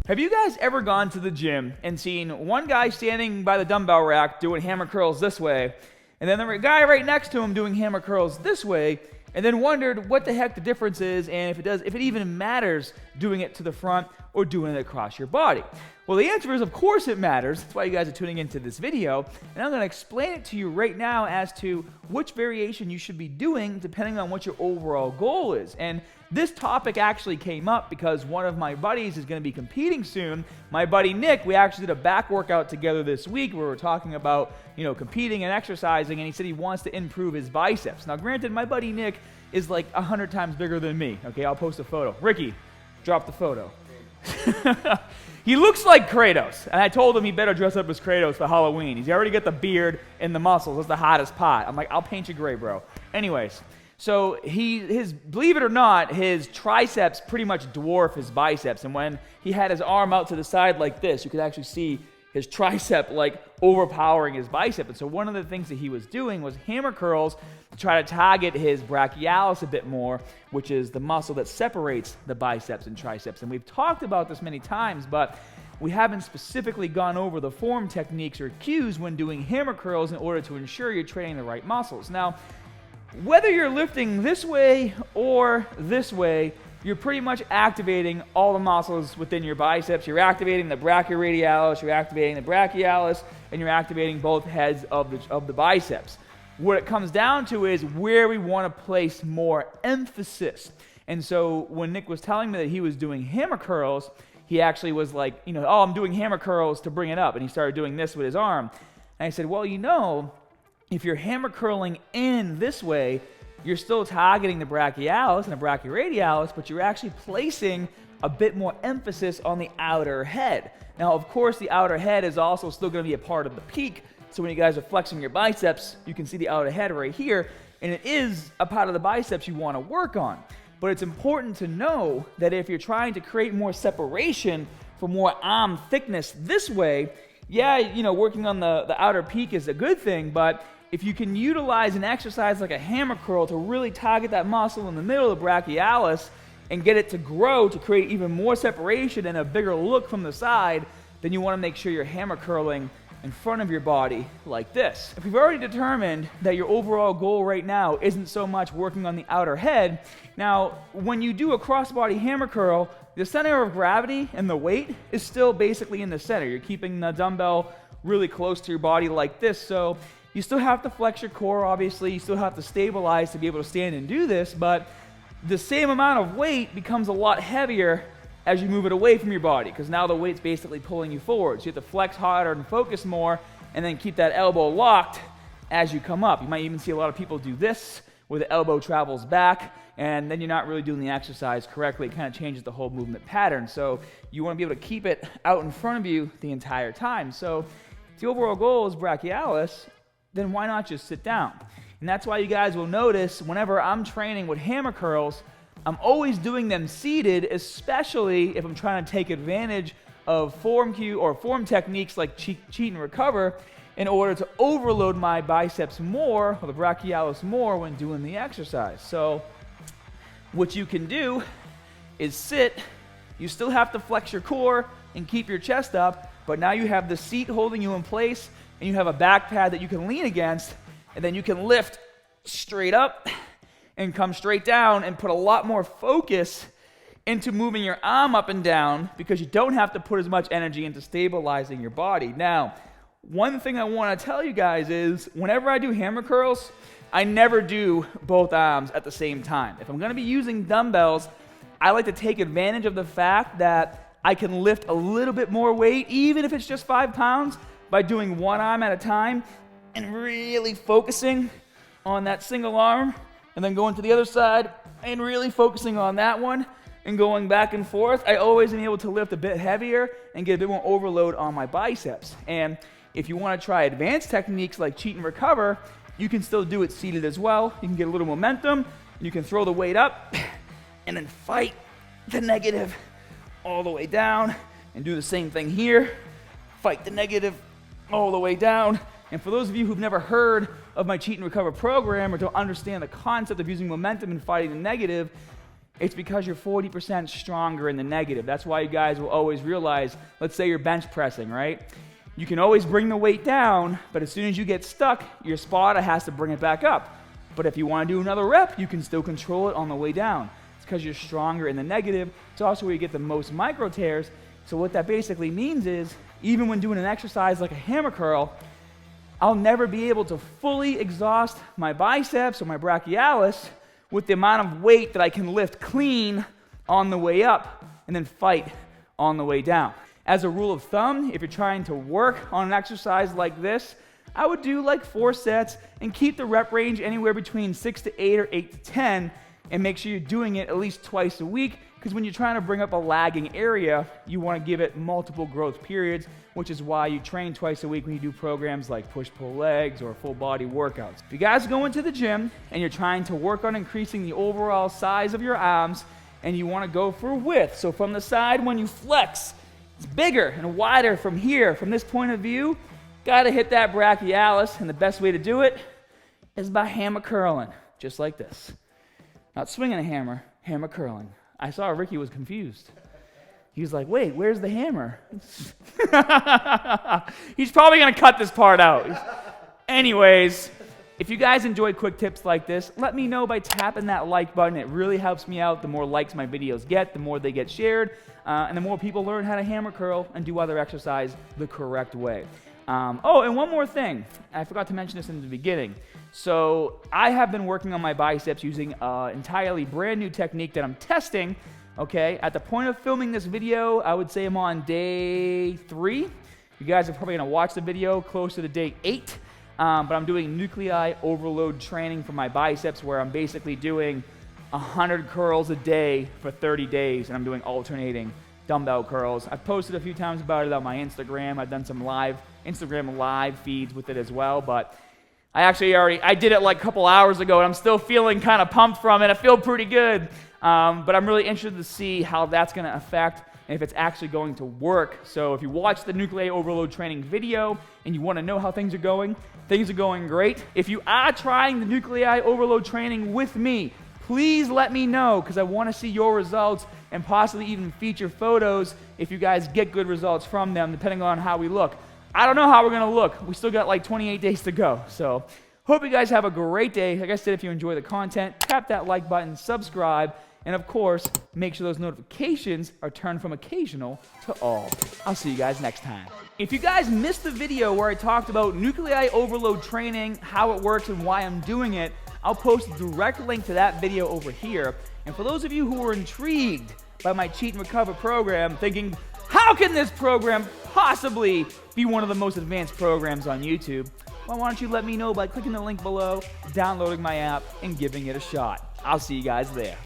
Have you guys ever gone to the gym and seen one guy standing by the dumbbell rack doing hammer curls this way, and then the guy right next to him doing hammer curls this way, and then wondered what the heck the difference is and if it even matters doing it to the front or doing it across your body? Well, the answer is, of course it matters. That's why you guys are tuning into this video, and I'm going to explain it to you right now as to which variation you should be doing depending on what your overall goal is. And this topic actually came up because one of my buddies is going to be competing soon. My buddy Nick, we actually did a back workout together this week where we were talking about, competing and exercising, and he said he wants to improve his biceps. Now, granted, my buddy Nick is like 100 times bigger than me. Okay, I'll post a photo. Ricky, drop the photo. He looks like Kratos, and I told him he better dress up as Kratos for Halloween. He's already got the beard and the muscles. That's the hottest pot. I'm like, I'll paint you gray, bro. Anyways, so believe it or not, his triceps pretty much dwarf his biceps, and when he had his arm out to the side like this, you could actually see his tricep like overpowering his bicep. And so one of the things that he was doing was hammer curls to try to target his brachialis a bit more, which is the muscle that separates the biceps and triceps. And we've talked about this many times, but we haven't specifically gone over the form techniques or cues when doing hammer curls in order to ensure you're training the right muscles. Now, whether you're lifting this way or this way, you're pretty much activating all the muscles within your biceps. You're activating the brachioradialis, you're activating the brachialis, and you're activating both heads of the biceps. What it comes down to is where we want to place more emphasis. And so when Nick was telling me that he was doing hammer curls, he actually was like, oh, I'm doing hammer curls to bring it up. And he started doing this with his arm. And I said, well, if you're hammer curling in this way, you're still targeting the brachialis and the brachioradialis, but you're actually placing a bit more emphasis on the outer head. Now, of course, the outer head is also still going to be a part of the peak. So when you guys are flexing your biceps, you can see the outer head right here, and it is a part of the biceps you want to work on. But it's important to know that if you're trying to create more separation for more arm thickness this way, working on the outer peak is a good thing, but if you can utilize an exercise like a hammer curl to really target that muscle in the middle of the brachialis and get it to grow to create even more separation and a bigger look from the side, then you want to make sure you're hammer curling in front of your body like this. If we've already determined that your overall goal right now isn't so much working on the outer head, now when you do a crossbody hammer curl, the center of gravity and the weight is still basically in the center. You're keeping the dumbbell really close to your body like this, so you still have to flex your core, obviously. You still have to stabilize to be able to stand and do this, but the same amount of weight becomes a lot heavier as you move it away from your body, because now the weight's basically pulling you forward. So you have to flex harder and focus more, and then keep that elbow locked as you come up. You might even see a lot of people do this, where the elbow travels back, and then you're not really doing the exercise correctly. It kind of changes the whole movement pattern. So you want to be able to keep it out in front of you the entire time. So if the overall goal is brachialis, then why not just sit down? And that's why you guys will notice whenever I'm training with hammer curls, I'm always doing them seated, especially if I'm trying to take advantage of form techniques like cheat and recover in order to overload my biceps more, or the brachialis more, when doing the exercise. So what you can do is sit. You still have to flex your core and keep your chest up, but now you have the seat holding you in place, and you have a back pad that you can lean against, and then you can lift straight up and come straight down and put a lot more focus into moving your arm up and down, because you don't have to put as much energy into stabilizing your body. Now, one thing I want to tell you guys is whenever I do hammer curls, I never do both arms at the same time. If I'm going to be using dumbbells, I like to take advantage of the fact that I can lift a little bit more weight, even if it's just 5 pounds, by doing one arm at a time and really focusing on that single arm, and then going to the other side and really focusing on that one and going back and forth. I always am able to lift a bit heavier and get a bit more overload on my biceps. And if you want to try advanced techniques like cheat and recover, you can still do it seated as well. You can get a little momentum, you can throw the weight up and then fight the negative all the way down, and do the same thing here. Fight the negative all the way down. And for those of you who've never heard of my Cheat and Recover program or don't understand the concept of using momentum and fighting the negative, It's because you're 40% stronger in the negative. That's why you guys will always realize, let's say you're bench pressing, right? You can always bring the weight down, but as soon as you get stuck, your spotter has to bring it back up. But if you want to do another rep, you can still control it on the way down. It's because you're stronger in the negative. It's also where you get the most micro tears. So what that basically means is, even when doing an exercise like a hammer curl, I'll never be able to fully exhaust my biceps or my brachialis with the amount of weight that I can lift clean on the way up and then fight on the way down. As a rule of thumb, if you're trying to work on an exercise like this, I would do like 4 sets and keep the rep range anywhere between 6 to 8 or 8 to 10, and make sure you're doing it at least twice a week, because when you're trying to bring up a lagging area, you want to give it multiple growth periods, which is why you train twice a week when you do programs like push-pull legs or full body workouts. If you guys go into the gym and you're trying to work on increasing the overall size of your arms, and you want to go for width, so from the side when you flex, it's bigger and wider from here, from this point of view, got to hit that brachialis, and the best way to do it is by hammer curling, just like this. Not swinging a hammer, hammer curling. I saw Ricky was confused. He was like, wait, where's the hammer? He's probably going to cut this part out. Anyways, if you guys enjoy quick tips like this, let me know by tapping that like button. It really helps me out. The more likes my videos get, the more they get shared, and the more people learn how to hammer curl and do other exercise the correct way. Oh, and one more thing. I forgot to mention this in the beginning. So I have been working on my biceps using an entirely brand new technique that I'm testing. Okay, at the point of filming this video, I would say I'm on day 3. You guys are probably going to watch the video closer to day 8. But I'm doing nuclei overload training for my biceps, where I'm basically doing 100 curls a day for 30 days, and I'm doing alternating dumbbell curls. I've posted a few times about it on my Instagram. I've done some Instagram live feeds with it as well, but I did it like a couple hours ago, and I'm still feeling kind of pumped from it. I feel pretty good, but I'm really interested to see how that's going to affect and if it's actually going to work. So if you watch the nuclei overload training video and you want to know how things are going great. If you are trying the nuclei overload training with me, please let me know, because I want to see your results and possibly even feature photos if you guys get good results from them, depending on how we look. I don't know how we're going to look. We still got like 28 days to go. So hope you guys have a great day. Like I said, if you enjoy the content, tap that like button, subscribe, and of course, make sure those notifications are turned from occasional to all. I'll see you guys next time. If you guys missed the video where I talked about nuclei overload training, how it works, and why I'm doing it, I'll post a direct link to that video over here. And for those of you who are intrigued by my Cheat and Recover program, thinking, how can this program possibly be one of the most advanced programs on YouTube? Well, why don't you let me know by clicking the link below, downloading my app, and giving it a shot. I'll see you guys there.